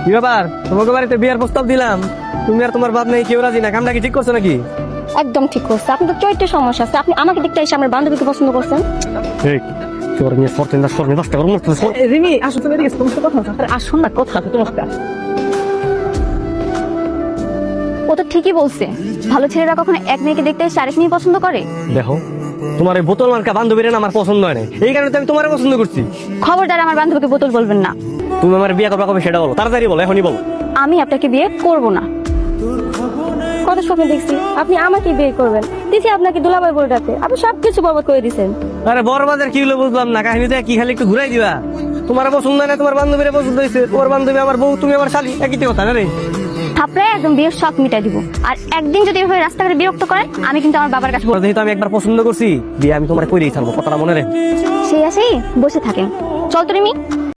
কি ব্যাপার, তোমাকে বাড়িতে বিয়ার প্রস্তাব দিলাম, তুমি আর তোমার বাপ নেই, কেউ রাজি না। কামটা কি ঠিক করছো নাকি? একদম ঠিক করছে। আপনি তো চরিত্রের সমস্যা আছে। আপনি আমাকে দেখতে এসে আমার বান্ধবীকে পছন্দ করছেন। তোর নিয়ে সরতেন না, সরনে নষ্ট করো। রিমি আসো, তুমি এদিকে তোমার সাথে কথা আছে। আরে আসুন না, কথা আছে তোমার সাথে। ও তো ঠিকই বলছে, ভালো ছেলেরা কখনো এক মেয়েকে দেখতে এসে আরেক মেয়ে পছন্দ করে? দেখো, তোমার এই বোতল মার্কা বান্ধবীর না আমার পছন্দ হয় না, এই কারণে তো আমি তোমার পছন্দ করছি। খবরদার আমার বান্ধবীকে বোতল বলবেন না। তুমি আমার বিয়ে করবা কবে সেটা বলো, তাড়াতাড়ি বলো, এখনই বলো। আমি আপনাকে বিয়ে করব না। কত স্বপ্ন দেখছি আপনি আমাকে বিয়ে করবেন, দিছি আপনাকে দুলাভাই বলে ডাকে, আপনি সবকিছু বরবাদ করে দিছেন। আরে বরবাদের কি হলো বুঝলাম না, কাহিনীতে কি খালি একটু ঘুরাই দিবা। তোমার পছন্দ হয় না, তোমার বান্ধবীর পছন্দ হয়েছে, তোমার বান্ধবী আমার বউ, তুমি আমার শালী, একই তো কথা না রে। থাপড়ায় একদম বিয়ের শখ মিটাই দিব। আর একদিন যদি এভাবে রাস্তাঘাটে বিরক্ত করেন, আমি কিন্তু আমার বাবার কাছে বলবো। যেহেতু আমি একবার পছন্দ করছি, বিয়ে আমি তোমার করেই ছাড়বো, কথাটা মনে রে। সেই আসেই বসে থাকেন। চল তো রিমি।